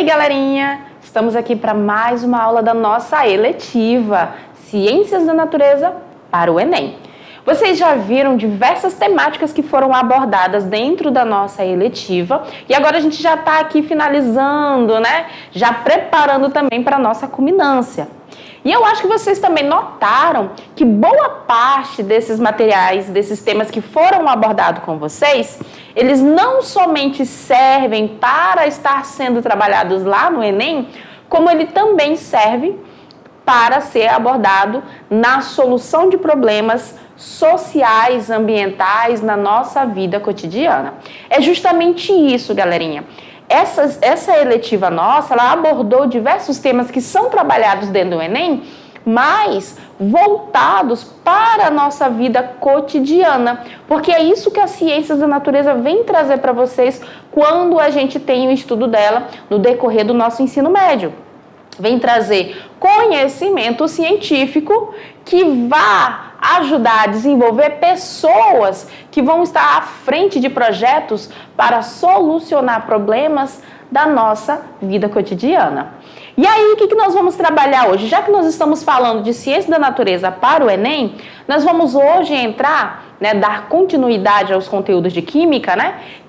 galerinha! Estamos aqui para mais uma aula da nossa eletiva Ciências da Natureza para o Enem. Vocês já viram diversas temáticas que foram abordadas dentro da nossa eletiva e agora a gente já está aqui finalizando, né? Já preparando também para a nossa culminância. E eu acho que vocês também notaram que boa parte desses materiais, desses temas que foram abordados com vocês, eles não somente servem para estar sendo trabalhados lá no Enem, como ele também serve para ser abordado na solução de problemas sociais, ambientais, na nossa vida cotidiana. É justamente isso, galerinha. Essa eletiva nossa, ela abordou diversos temas que são trabalhados dentro do Enem, mas voltados para a nossa vida cotidiana, porque é isso que as ciências da natureza vem trazer para vocês quando a gente tem o estudo dela no decorrer do nosso ensino médio. Vem trazer conhecimento científico que vai ajudar a desenvolver pessoas que vão estar à frente de projetos para solucionar problemas da nossa vida cotidiana. E aí, o que nós vamos trabalhar hoje? Já que nós estamos falando de ciência da natureza para o Enem, nós vamos hoje entrar, dar continuidade aos conteúdos de química,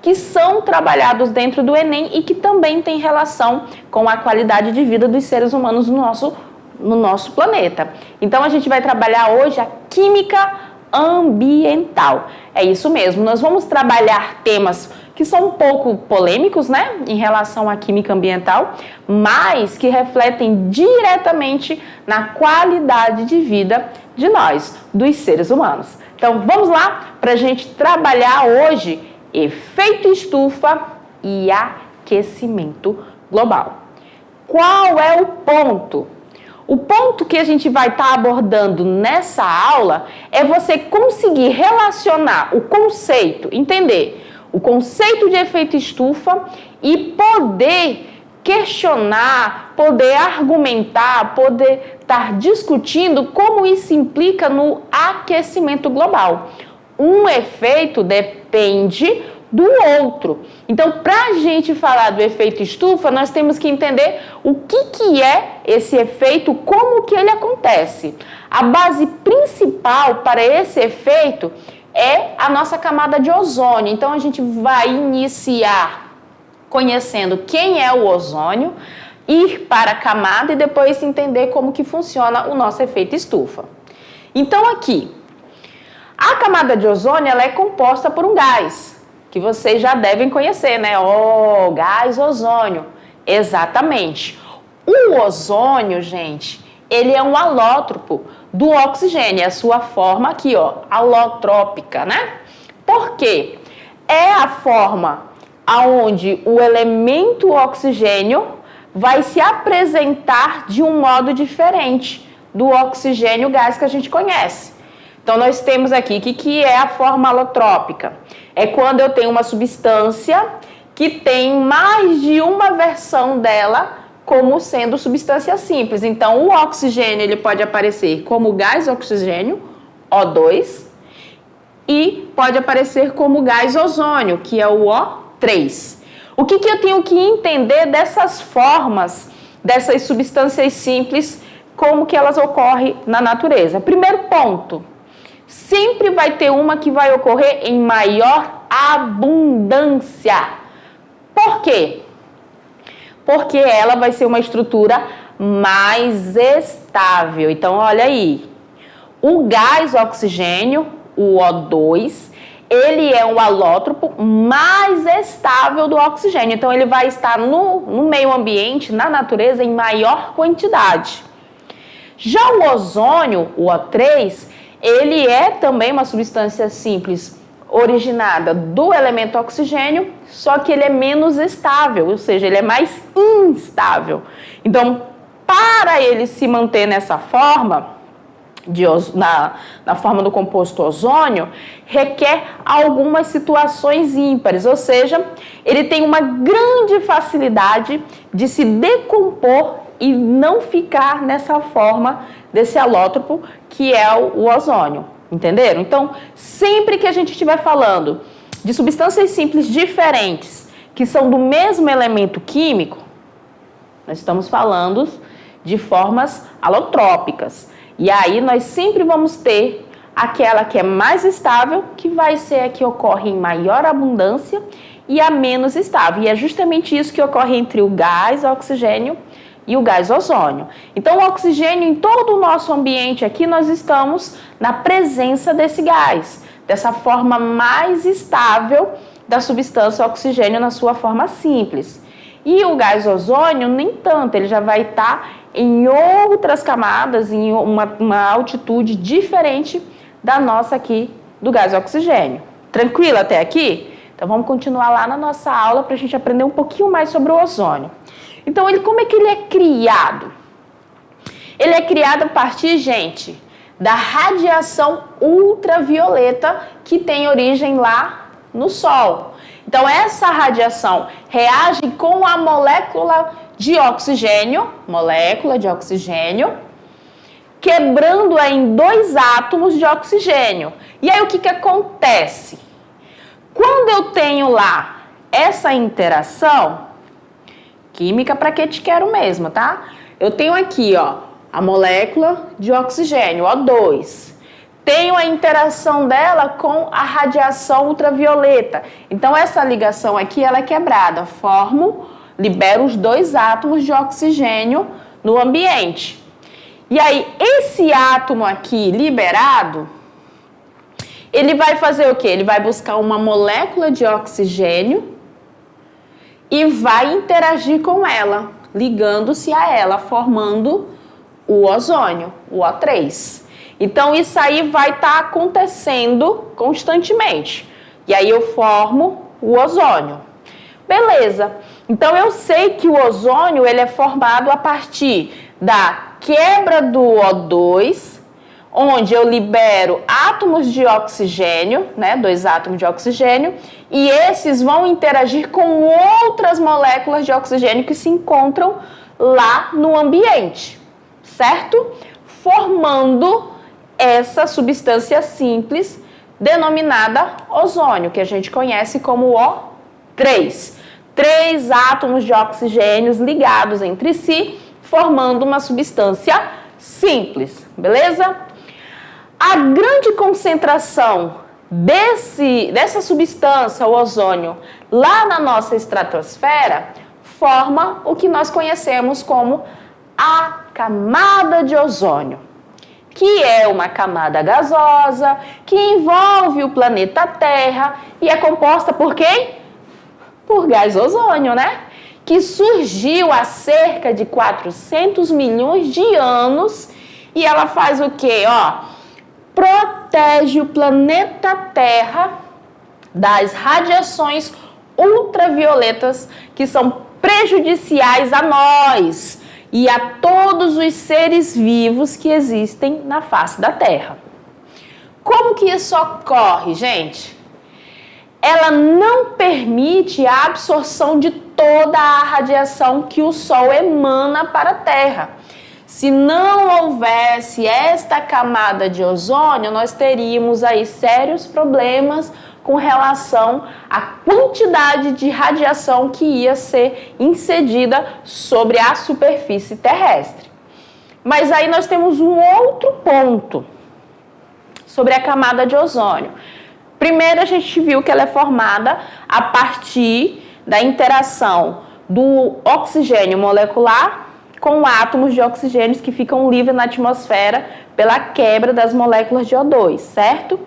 que são trabalhados dentro do Enem e que também tem relação com a qualidade de vida dos seres humanos no nosso planeta. Então, a gente vai trabalhar hoje a química ambiental. É isso mesmo, nós vamos trabalhar temas que são um pouco polêmicos, em relação à química ambiental, mas que refletem diretamente na qualidade de vida de nós, dos seres humanos. Então, vamos lá para a gente trabalhar hoje efeito estufa e aquecimento global. Qual é o ponto? O ponto que a gente vai estar abordando nessa aula é você conseguir relacionar o conceito, entender o conceito de efeito estufa e poder questionar, poder argumentar, poder estar discutindo como isso implica no aquecimento global. Um efeito depende do outro. Então, para a gente falar do efeito estufa, nós temos que entender o que é esse efeito, como que ele acontece. A base principal para esse efeito é a nossa camada de ozônio. Então, a gente vai iniciar conhecendo quem é o ozônio, ir para a camada e depois entender como que funciona o nosso efeito estufa. Então, aqui, a camada de ozônio ela é composta por um gás, que vocês já devem conhecer, gás ozônio. Exatamente. O ozônio, gente, ele é um alótropo do oxigênio, é a sua forma aqui, alotrópica, Por quê? É a forma aonde o elemento oxigênio vai se apresentar de um modo diferente do oxigênio gás que a gente conhece. Então, nós temos aqui, o que é a forma alotrópica? É quando eu tenho uma substância que tem mais de uma versão dela como sendo substância simples. Então, o oxigênio ele pode aparecer como gás oxigênio, O2, e pode aparecer como gás ozônio, que é o O3. O que eu tenho que entender dessas formas, dessas substâncias simples, como que elas ocorrem na natureza? Primeiro ponto, sempre vai ter uma que vai ocorrer em maior abundância. Por quê? Porque ela vai ser uma estrutura mais estável. Então, olha aí, o gás oxigênio, o O2, ele é um alótropo mais estável do oxigênio. Então, ele vai estar no meio ambiente, na natureza, em maior quantidade. Já o ozônio, o O3, ele é também uma substância simples, originada do elemento oxigênio, só que ele é menos estável, ou seja, ele é mais instável. Então, para ele se manter nessa forma, na forma do composto ozônio, requer algumas situações ímpares, ou seja, ele tem uma grande facilidade de se decompor e não ficar nessa forma desse alótropo que é o ozônio. Entenderam? Então, sempre que a gente estiver falando de substâncias simples diferentes, que são do mesmo elemento químico, Nós estamos falando de formas alotrópicas. E aí nós sempre vamos ter aquela que é mais estável, que vai ser a que ocorre em maior abundância, e a menos estável. E é justamente isso que ocorre entre o gás oxigênio e o gás ozônio. Então, o oxigênio, em todo o nosso ambiente aqui, nós estamos na presença desse gás, dessa forma mais estável da substância oxigênio na sua forma simples. E o gás ozônio, nem tanto, ele já vai estar em outras camadas, em uma altitude diferente da nossa aqui, do gás oxigênio. Tranquilo até aqui? Então, vamos continuar lá na nossa aula para a gente aprender um pouquinho mais sobre o ozônio. Então, como é que ele é criado? Ele é criado a partir, gente, da radiação ultravioleta que tem origem lá no Sol. Então, essa radiação reage com a molécula de oxigênio, quebrando-a em 2 átomos de oxigênio. E aí, o que acontece? Quando eu tenho lá essa interação, química para que te quero mesmo, tá? Eu tenho aqui, ó, a molécula de oxigênio, O2. Tenho a interação dela com a radiação ultravioleta. Então, essa ligação aqui, ela é quebrada. Libero os 2 átomos de oxigênio no ambiente. E aí, esse átomo aqui liberado, ele vai fazer o quê? Ele vai buscar uma molécula de oxigênio e vai interagir com ela, ligando-se a ela, formando o ozônio, o O3. Então, isso aí vai estar acontecendo constantemente. E aí, eu formo o ozônio. Beleza. Então, eu sei que o ozônio ele é formado a partir da quebra do O2, onde eu libero átomos de oxigênio, né, 2 átomos de oxigênio, e esses vão interagir com outras moléculas de oxigênio que se encontram lá no ambiente, certo? Formando essa substância simples denominada ozônio, que a gente conhece como O3. 3 átomos de oxigênio ligados entre si, formando uma substância simples, beleza? A grande concentração dessa substância, o ozônio, lá na nossa estratosfera, forma o que nós conhecemos como a camada de ozônio, que é uma camada gasosa, que envolve o planeta Terra e é composta por quem? Por gás ozônio, né? Que surgiu há cerca de 400 milhões de anos e ela faz o quê? Protege o planeta Terra das radiações ultravioletas que são prejudiciais a nós e a todos os seres vivos que existem na face da Terra. Como que isso ocorre, gente? Ela não permite a absorção de toda a radiação que o Sol emana para a Terra. Se não houvesse esta camada de ozônio, nós teríamos aí sérios problemas com relação à quantidade de radiação que ia ser incedida sobre a superfície terrestre. Mas aí nós temos um outro ponto sobre a camada de ozônio. Primeiro, a gente viu que ela é formada a partir da interação do oxigênio molecular com átomos de oxigênio que ficam livres na atmosfera pela quebra das moléculas de O2, certo?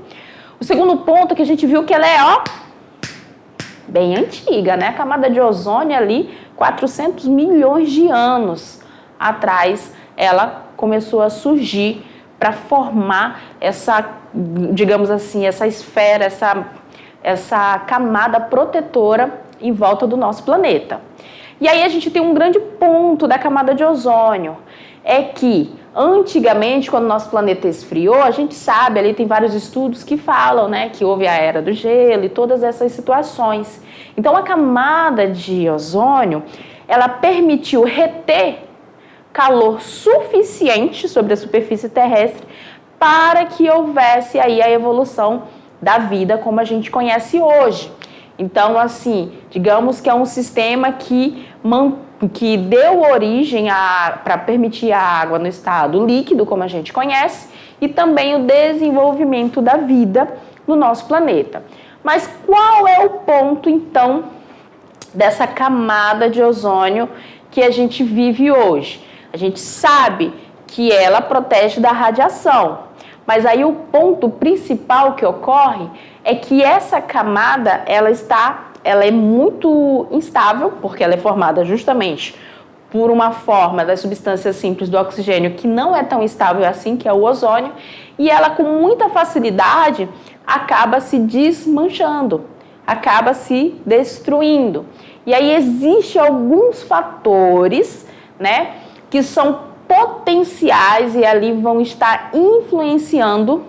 O segundo ponto é que a gente viu que ela é, bem antiga, né? A camada de ozônio ali, 400 milhões de anos atrás, ela começou a surgir para formar essa, digamos assim, essa esfera, essa camada protetora em volta do nosso planeta. E aí a gente tem um grande ponto da camada de ozônio, é que antigamente, quando o nosso planeta esfriou, a gente sabe, ali tem vários estudos que falam, né, que houve a era do gelo e todas essas situações. Então a camada de ozônio, ela permitiu reter calor suficiente sobre a superfície terrestre para que houvesse aí a evolução da vida como a gente conhece hoje. Então, assim, digamos que é um sistema que que deu origem para permitir a água no estado líquido, como a gente conhece, e também o desenvolvimento da vida no nosso planeta. Mas qual é o ponto, então, dessa camada de ozônio que a gente vive hoje? A gente sabe que ela protege da radiação, mas aí o ponto principal que ocorre é que essa camada, ela é muito instável, porque ela é formada justamente por uma forma das substâncias simples do oxigênio que não é tão estável assim, que é o ozônio, e ela com muita facilidade acaba se desmanchando, acaba se destruindo. E aí existem alguns fatores, né, que são potenciais e ali vão estar influenciando,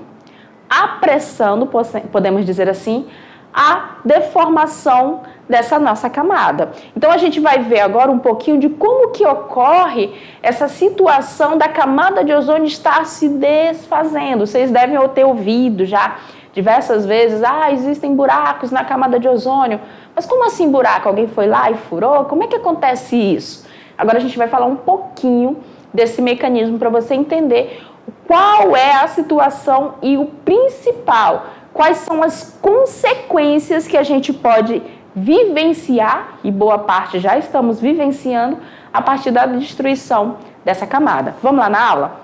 apressando, podemos dizer assim, a deformação dessa nossa camada. Então a gente vai ver agora um pouquinho de como que ocorre essa situação da camada de ozônio estar se desfazendo. Vocês devem ter ouvido já diversas vezes, existem buracos na camada de ozônio. Mas como assim buraco? Alguém foi lá e furou? Como é que acontece isso? Agora a gente vai falar um pouquinho desse mecanismo para você entender qual é a situação e o principal, quais são as consequências que a gente pode vivenciar, e boa parte já estamos vivenciando, a partir da destruição dessa camada. Vamos lá na aula?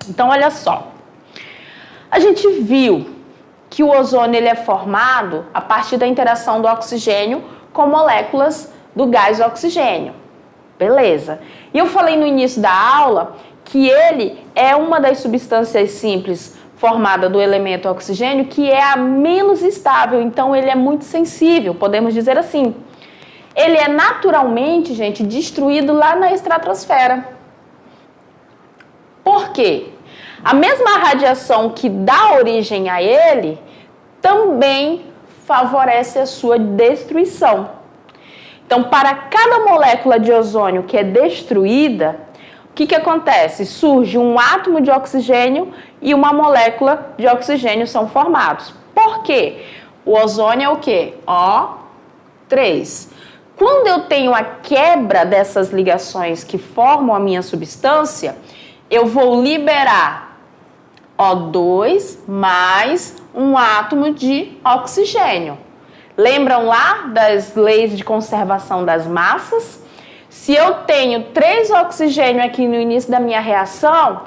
Então, olha só. A gente viu que o ozônio ele é formado a partir da interação do oxigênio com moléculas do gás oxigênio. Beleza. E eu falei no início da aula que ele é uma das substâncias simples formada do elemento oxigênio que é a menos estável, então ele é muito sensível, podemos dizer assim. Ele é naturalmente, gente, destruído lá na estratosfera. Por quê? A mesma radiação que dá origem a ele também favorece a sua destruição. Então, para cada molécula de ozônio que é destruída, o que acontece? Surge um átomo de oxigênio e uma molécula de oxigênio são formados. Por quê? O ozônio é o quê? O3. Quando eu tenho a quebra dessas ligações que formam a minha substância, eu vou liberar O2 mais um átomo de oxigênio. Lembram lá das leis de conservação das massas? Se eu tenho 3 oxigênios aqui no início da minha reação,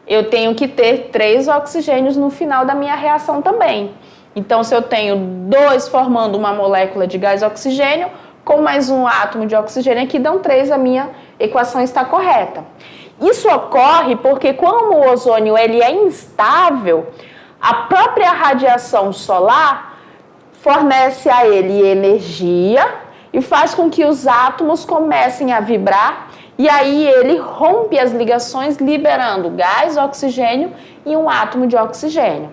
eu tenho que ter 3 oxigênios no final da minha reação também. Então, se eu tenho 2 formando uma molécula de gás oxigênio, com mais um átomo de oxigênio aqui, dão 3, a minha equação está correta. Isso ocorre porque, como o ozônio ele é instável, a própria radiação solar fornece a ele energia e faz com que os átomos comecem a vibrar e aí ele rompe as ligações liberando gás, oxigênio e um átomo de oxigênio.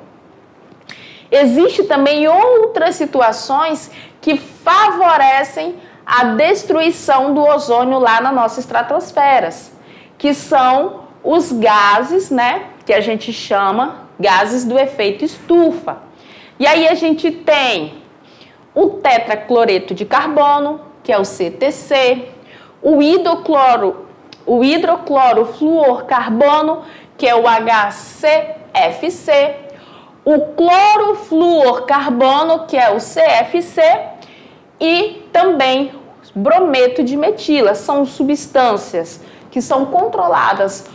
Existem também outras situações que favorecem a destruição do ozônio lá na nossa estratosfera, que são os gases, né, que a gente chama gases do efeito estufa. E aí a gente tem o tetracloreto de carbono, que é o CTC, o hidroclorofluorcarbono, que é o HCFC, o clorofluorcarbono, que é o CFC, e também brometo de metila. São substâncias que são controladas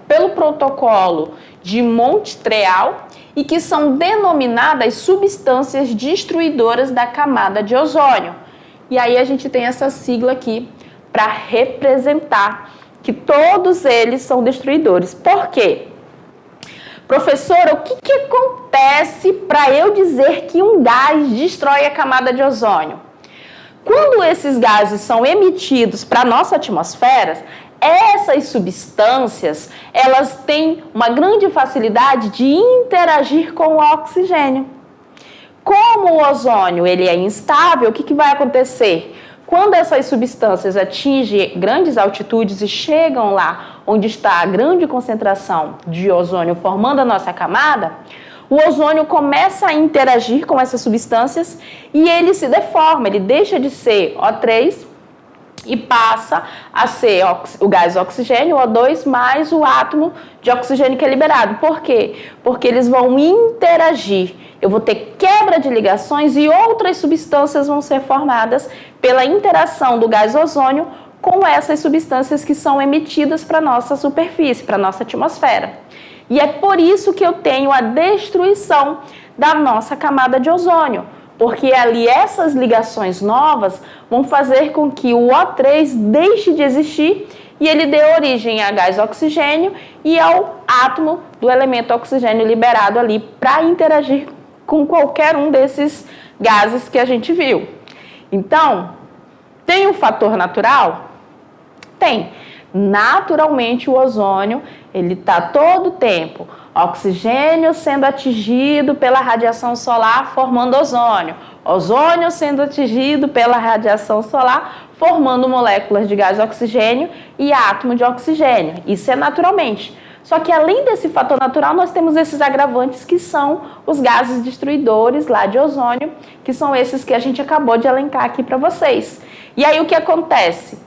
pelo protocolo de Montreal e que são denominadas substâncias destruidoras da camada de ozônio. E aí a gente tem essa sigla aqui para representar que todos eles são destruidores. Por quê? Professora, o que acontece para eu dizer que um gás destrói a camada de ozônio? Quando esses gases são emitidos para a nossa atmosfera, essas substâncias, elas têm uma grande facilidade de interagir com o oxigênio. Como o ozônio ele é instável, o que vai acontecer? Quando essas substâncias atingem grandes altitudes e chegam lá onde está a grande concentração de ozônio formando a nossa camada, o ozônio começa a interagir com essas substâncias e ele se deforma, ele deixa de ser O3 e passa a ser o gás oxigênio, O2, mais o átomo de oxigênio que é liberado. Por quê? Porque eles vão interagir. Eu vou ter quebra de ligações e outras substâncias vão ser formadas pela interação do gás ozônio com essas substâncias que são emitidas para a nossa superfície, para a nossa atmosfera. E é por isso que eu tenho a destruição da nossa camada de ozônio, porque ali essas ligações novas vão fazer com que o O3 deixe de existir e ele dê origem a gás oxigênio e ao átomo do elemento oxigênio liberado ali para interagir com qualquer um desses gases que a gente viu. Então, tem um fator natural? Tem. Naturalmente o ozônio, ele está todo o tempo, oxigênio sendo atingido pela radiação solar, formando ozônio. Ozônio sendo atingido pela radiação solar, formando moléculas de gás oxigênio e átomo de oxigênio. Isso é naturalmente. Só que além desse fator natural, nós temos esses agravantes que são os gases destruidores lá de ozônio, que são esses que a gente acabou de elencar aqui para vocês. E aí o que acontece?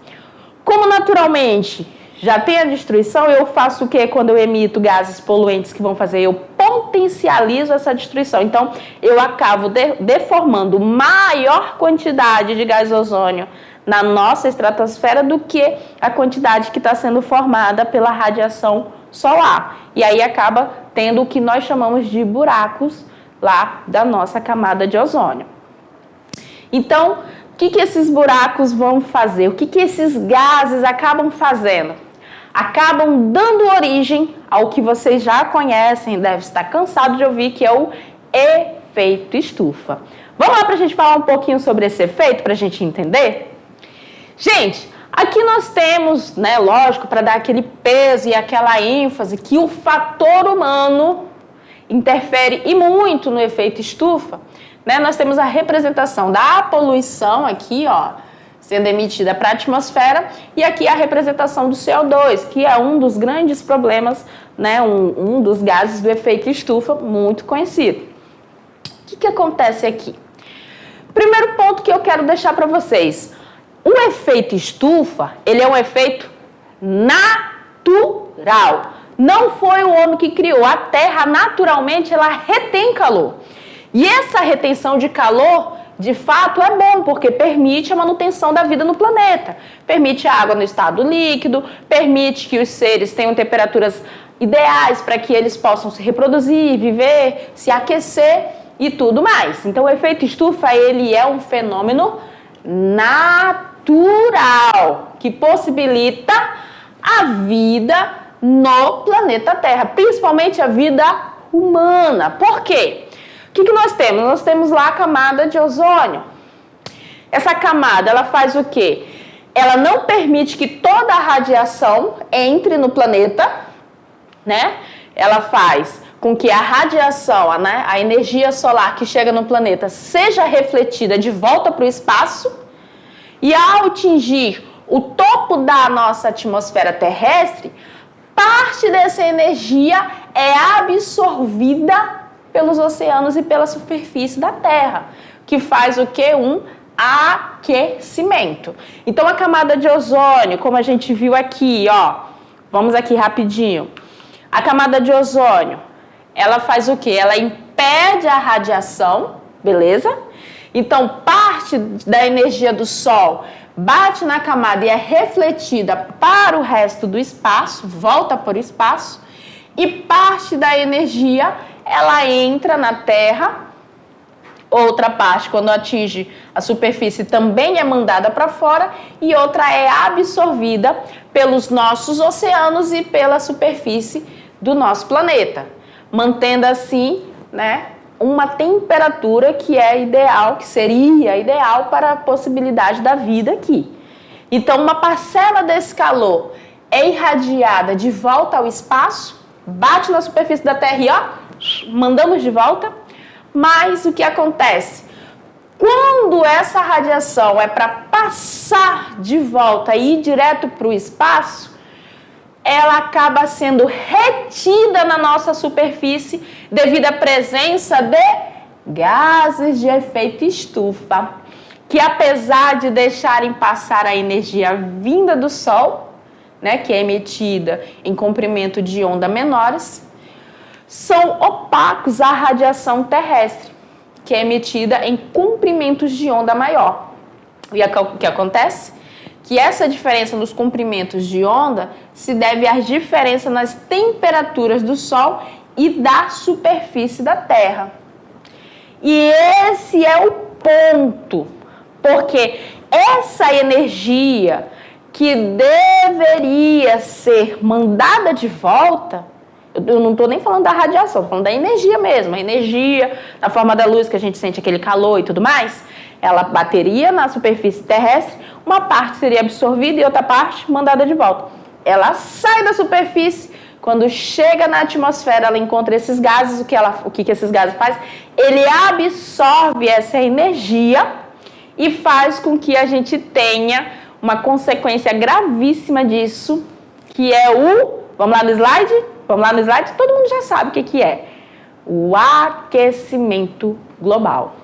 Como naturalmente já tem a destruição, eu faço o que quando eu emito gases poluentes que vão fazer? Eu potencializo essa destruição. Então, eu acabo deformando maior quantidade de gás ozônio na nossa estratosfera do que a quantidade que está sendo formada pela radiação solar. E aí acaba tendo o que nós chamamos de buracos lá da nossa camada de ozônio. Então, o que esses buracos vão fazer? O que esses gases acabam fazendo? Acabam dando origem ao que vocês já conhecem, deve estar cansado de ouvir, que é o efeito estufa. Vamos lá para a gente falar um pouquinho sobre esse efeito, para a gente entender? Gente, aqui nós temos, né, lógico, para dar aquele peso e aquela ênfase, que o fator humano interfere e muito no efeito estufa, né? Nós temos a representação da poluição aqui, ó, sendo emitida para a atmosfera, e aqui a representação do CO2, que é um dos grandes problemas, né, um dos gases do efeito estufa muito conhecido. O que acontece aqui? Primeiro ponto que eu quero deixar para vocês, o efeito estufa, ele é um efeito natural. Não foi o homem que criou. A Terra, naturalmente, ela retém calor. E essa retenção de calor, de fato, é bom, porque permite a manutenção da vida no planeta. Permite a água no estado líquido, permite que os seres tenham temperaturas ideais para que eles possam se reproduzir, viver, se aquecer e tudo mais. Então, o efeito estufa, ele é um fenômeno natural, que possibilita a vida no planeta Terra, principalmente a vida humana. Por quê? O que nós temos? Nós temos lá a camada de ozônio. Essa camada, ela faz o quê? Ela não permite que toda a radiação entre no planeta, né? Ela faz com que a radiação, a energia solar que chega no planeta seja refletida de volta para o espaço e ao atingir o topo da nossa atmosfera terrestre, parte dessa energia é absorvida pelos oceanos e pela superfície da Terra, que faz o quê? Um aquecimento. Então, a camada de ozônio, como a gente viu aqui, ó, vamos aqui rapidinho. A camada de ozônio, ela faz o quê? Ela impede a radiação, beleza? Então, parte da energia do Sol bate na camada e é refletida para o resto do espaço, volta para o espaço, e parte da energia ela entra na Terra, outra parte, quando atinge a superfície, também é mandada para fora, e outra é absorvida pelos nossos oceanos e pela superfície do nosso planeta, mantendo assim, né, uma temperatura que é ideal, que seria ideal para a possibilidade da vida aqui. Então, uma parcela desse calor é irradiada de volta ao espaço, bate na superfície da Terra e, ó, mandamos de volta. Mas o que acontece? Quando essa radiação é para passar de volta e ir direto para o espaço, ela acaba sendo retida na nossa superfície devido à presença de gases de efeito estufa, que que apesar de deixarem passar a energia vinda do Sol, né, que é emitida em comprimento de onda menores, são opacos à radiação terrestre, que é emitida em comprimentos de onda maior. E o que acontece? Que essa diferença nos comprimentos de onda se deve à diferença nas temperaturas do Sol e da superfície da Terra. E esse é o ponto, porque essa energia que deveria ser mandada de volta, eu não estou nem falando da radiação, estou falando da energia mesmo, a energia na forma da luz que a gente sente aquele calor e tudo mais, ela bateria na superfície terrestre, uma parte seria absorvida e outra parte mandada de volta. Ela sai da superfície, quando chega na atmosfera, ela encontra esses gases, o que esses gases fazem? Ele absorve essa energia e faz com que a gente tenha uma consequência gravíssima disso, que é o... Vamos lá no slide? Vamos lá no slide? Todo mundo já sabe o que é. O aquecimento global.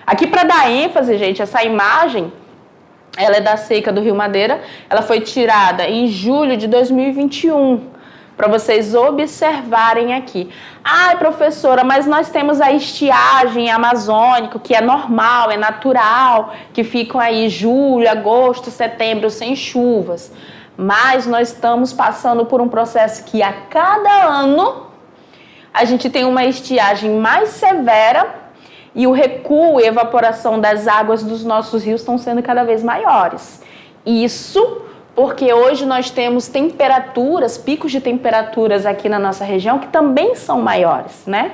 Aqui para dar ênfase, gente, essa imagem, ela é da seca do Rio Madeira, ela foi tirada em julho de 2021, para vocês observarem aqui. Ai, professora, mas nós temos a estiagem amazônica, que é normal, é natural, que ficam aí julho, agosto, setembro sem chuvas. Mas nós estamos passando por um processo que a cada ano a gente tem uma estiagem mais severa e o recuo e evaporação das águas dos nossos rios estão sendo cada vez maiores. Isso porque hoje nós temos temperaturas, picos de temperaturas aqui na nossa região que também são maiores, né?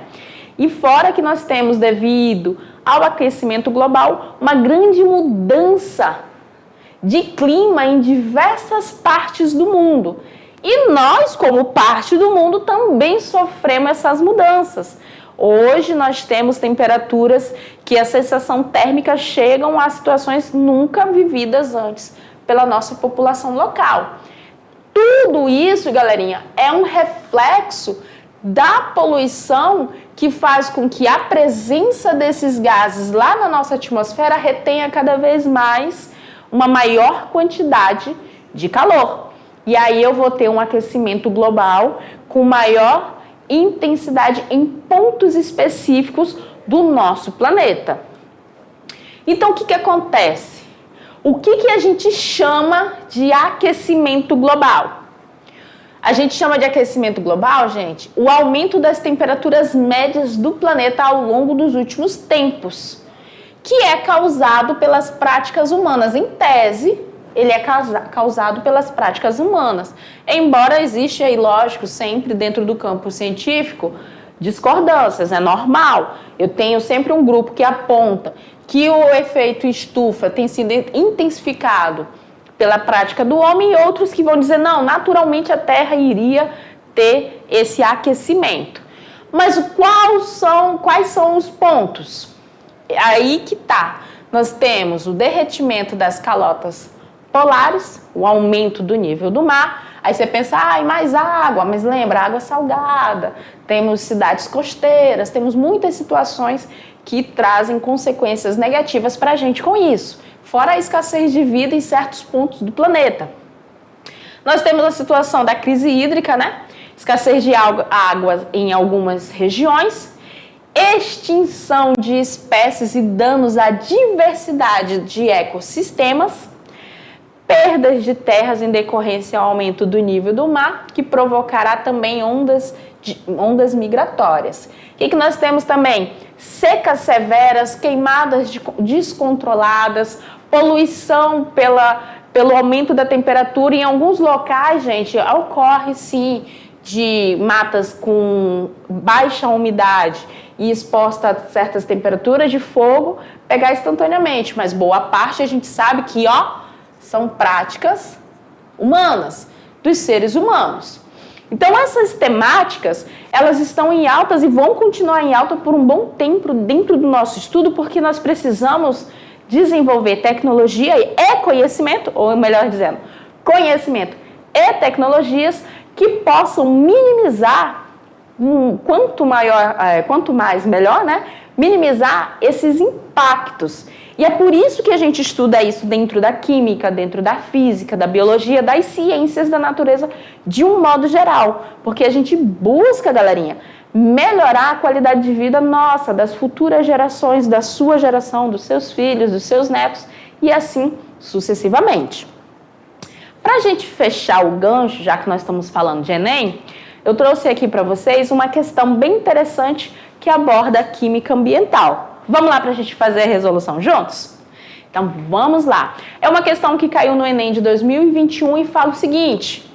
E fora que nós temos, devido ao aquecimento global, uma grande mudança de clima em diversas partes do mundo. E nós, como parte do mundo, também sofremos essas mudanças. Hoje nós temos temperaturas que a sensação térmica chegam a situações nunca vividas antes pela nossa população local. Tudo isso, galerinha, é um reflexo da poluição que faz com que a presença desses gases lá na nossa atmosfera retenha cada vez mais uma maior quantidade de calor. E aí eu vou ter um aquecimento global com maior intensidade em pontos específicos do nosso planeta. Então, o que acontece? O que a gente chama de aquecimento global? A gente chama de aquecimento global, gente, o aumento das temperaturas médias do planeta ao longo dos últimos tempos, que é causado pelas práticas humanas. Em tese, ele é causado pelas práticas humanas. Embora exista aí, lógico, sempre dentro do campo científico, discordâncias, é normal. Eu tenho sempre um grupo que aponta que o efeito estufa tem sido intensificado pela prática do homem e outros que vão dizer, não, naturalmente a Terra iria ter esse aquecimento. Mas quais são os pontos? Aí que tá. Nós temos o derretimento das calotas polares, o aumento do nível do mar. Aí você pensa, mais água, mas lembra, água salgada. Temos cidades costeiras, temos muitas situações que trazem consequências negativas para a gente com isso. Fora a escassez de vida em certos pontos do planeta. Nós temos a situação da crise hídrica, né? Escassez de água em algumas regiões, extinção de espécies e danos à diversidade de ecossistemas, perdas de terras em decorrência ao aumento do nível do mar, que provocará também ondas migratórias. O que nós temos também? Secas severas, queimadas descontroladas, poluição pelo aumento da temperatura. Em alguns locais, gente, ocorre sim de matas com baixa umidade e exposta a certas temperaturas de fogo pegar instantaneamente, mas boa parte a gente sabe que são práticas humanas, dos seres humanos. Então essas temáticas, elas estão em altas e vão continuar em alta por um bom tempo dentro do nosso estudo, porque nós precisamos desenvolver tecnologia e conhecimento, ou melhor dizendo, conhecimento e tecnologias que possam minimizar, quanto mais melhor, né? Minimizar esses impactos. E é por isso que a gente estuda isso dentro da química, dentro da física, da biologia, das ciências da natureza de um modo geral. Porque a gente busca, galerinha, melhorar a qualidade de vida nossa, das futuras gerações, da sua geração, dos seus filhos, dos seus netos e assim sucessivamente. Para a gente fechar o gancho, já que nós estamos falando de Enem, eu trouxe aqui para vocês uma questão bem interessante que aborda a química ambiental. Vamos lá para a gente fazer a resolução juntos? Então, vamos lá. É uma questão que caiu no Enem de 2021 e fala o seguinte: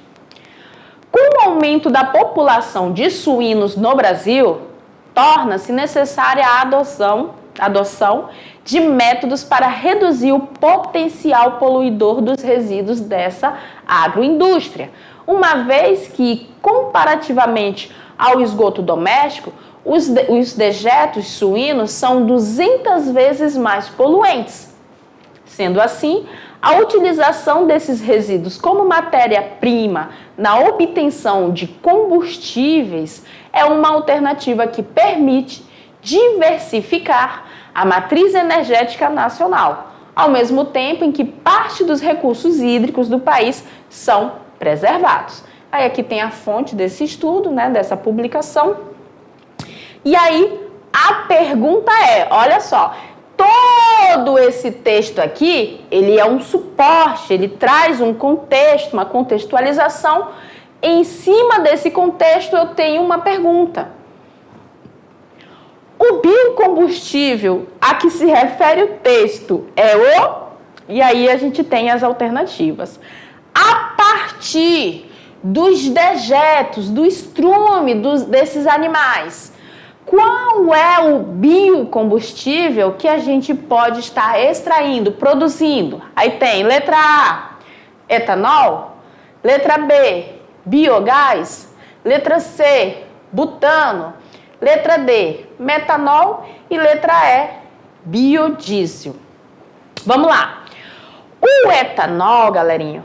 com o aumento da população de suínos no Brasil, torna-se necessária a adoção de métodos para reduzir o potencial poluidor dos resíduos dessa agroindústria, uma vez que, comparativamente ao esgoto doméstico, os dejetos suínos são 200 vezes mais poluentes. Sendo assim, a utilização desses resíduos como matéria-prima na obtenção de combustíveis é uma alternativa que permite diversificar a matriz energética nacional, ao mesmo tempo em que parte dos recursos hídricos do país são preservados. Aí aqui tem a fonte desse estudo, né, dessa publicação. E aí a pergunta é, olha só, todo esse texto aqui, ele é um suporte, ele traz um contexto, uma contextualização. Em cima desse contexto eu tenho uma pergunta. O biocombustível a que se refere o texto é o... E aí a gente tem as alternativas. A partir dos dejetos, do estrume desses animais, qual é o biocombustível que a gente pode estar extraindo, produzindo? Aí tem letra A, etanol, letra B, biogás, letra C, butano, letra D, metanol e letra E, biodiesel. Vamos lá. O etanol, galerinha,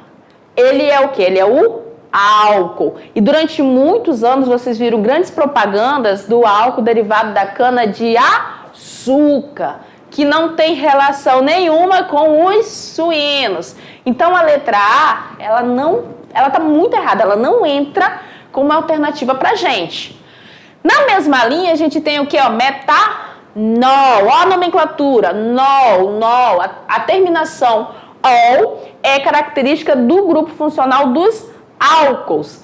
ele é o quê? Ele é o álcool. E durante muitos anos vocês viram grandes propagandas do álcool derivado da cana-de-açúcar, que não tem relação nenhuma com os suínos. Então a letra A, ela tá muito errada, ela não entra como uma alternativa pra gente. Na mesma linha a gente tem o que? Metanol. Ó a nomenclatura, nol. A terminação ol é característica do grupo funcional dos álcools,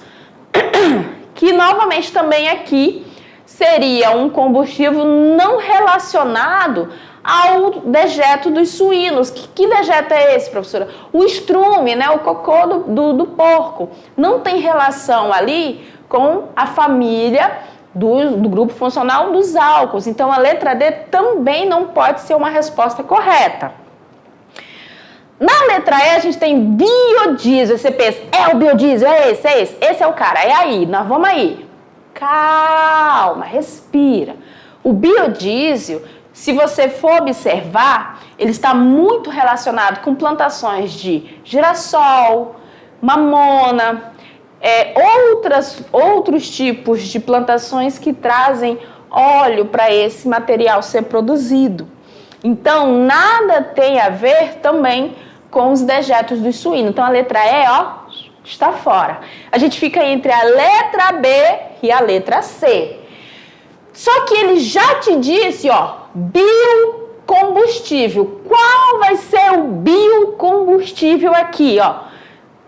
que novamente também aqui seria um combustível não relacionado ao dejeto dos suínos. Que dejeto é esse, professora? O estrume, né? O cocô do porco. Não tem relação ali com a família do grupo funcional dos álcools. Então a letra D também não pode ser uma resposta correta. Na letra E a gente tem biodiesel. Você pensa, é o biodiesel, é esse. Esse é o cara, é aí, nós vamos aí. Calma, respira. O biodiesel, se você for observar, ele está muito relacionado com plantações de girassol, mamona, outros tipos de plantações que trazem óleo para esse material ser produzido. Então, nada tem a ver também com os dejetos dos suínos. Então, a letra E, está fora. A gente fica entre a letra B e a letra C. Só que ele já te disse, biocombustível. Qual vai ser o biocombustível aqui,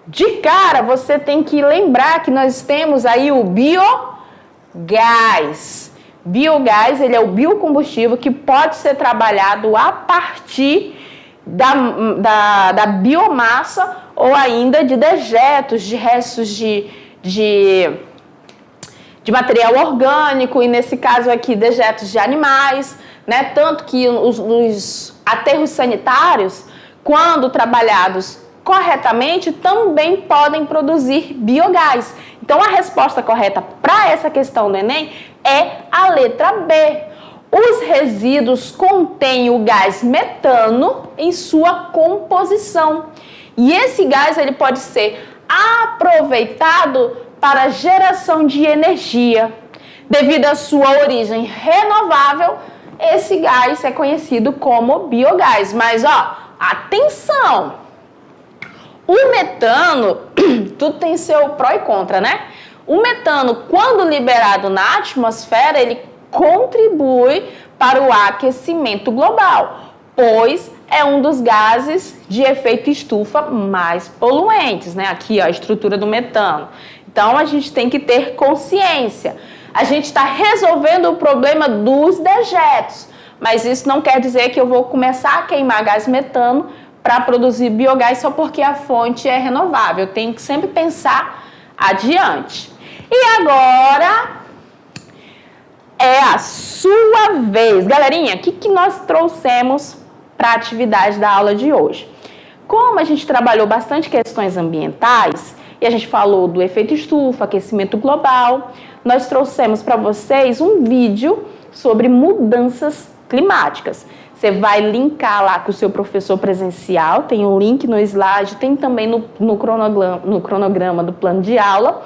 De cara, você tem que lembrar que nós temos aí o biogás. Biogás, ele é o biocombustível que pode ser trabalhado a partir da biomassa ou ainda de dejetos, de restos de material orgânico, e nesse caso aqui dejetos de animais, né? Tanto que os aterros sanitários, quando trabalhados corretamente, também podem produzir biogás. Então a resposta correta para essa questão do Enem é a letra B. Os resíduos contêm o gás metano em sua composição. E esse gás ele pode ser aproveitado para geração de energia. Devido à sua origem renovável, esse gás é conhecido como biogás. Mas, ó, atenção! O metano, tudo tem seu pró e contra, né? O metano, quando liberado na atmosfera, ele contribui para o aquecimento global, pois é um dos gases de efeito estufa mais poluentes, né? Aqui, ó, a estrutura do metano. Então, a gente tem que ter consciência. A gente está resolvendo o problema dos dejetos, mas isso não quer dizer que eu vou começar a queimar gás metano para produzir biogás só porque a fonte é renovável. Eu tenho que sempre pensar adiante. E agora é a sua vez. Galerinha, o que nós trouxemos para a atividade da aula de hoje? Como a gente trabalhou bastante questões ambientais e a gente falou do efeito estufa, aquecimento global, nós trouxemos para vocês um vídeo sobre mudanças climáticas. Você vai linkar lá com o seu professor presencial, tem um link no slide, tem também no cronograma do plano de aula.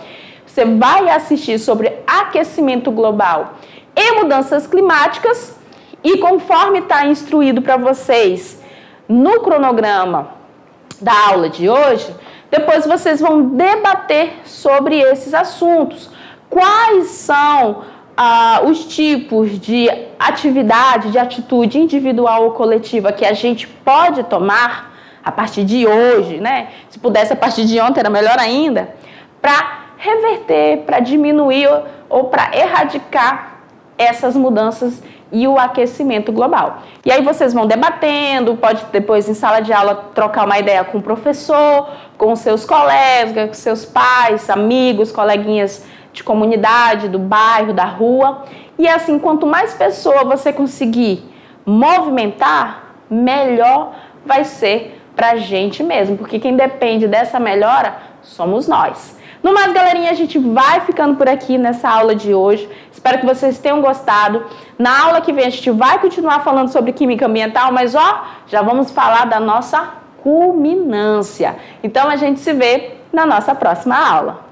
Você vai assistir sobre aquecimento global e mudanças climáticas e conforme está instruído para vocês no cronograma da aula de hoje, depois vocês vão debater sobre esses assuntos. Quais são os tipos de atividade, de atitude individual ou coletiva que a gente pode tomar a partir de hoje, né? Se pudesse a partir de ontem era melhor ainda, para reverter, para diminuir ou para erradicar essas mudanças e o aquecimento global. E aí vocês vão debatendo, pode depois em sala de aula trocar uma ideia com o professor, com seus colegas, com seus pais, amigos, coleguinhas de comunidade, do bairro, da rua. E assim, quanto mais pessoa você conseguir movimentar, melhor vai ser pra gente mesmo, porque quem depende dessa melhora somos nós. No mais, galerinha, a gente vai ficando por aqui nessa aula de hoje. Espero que vocês tenham gostado. Na aula que vem a gente vai continuar falando sobre química ambiental, mas ó, já vamos falar da nossa culminância. Então a gente se vê na nossa próxima aula.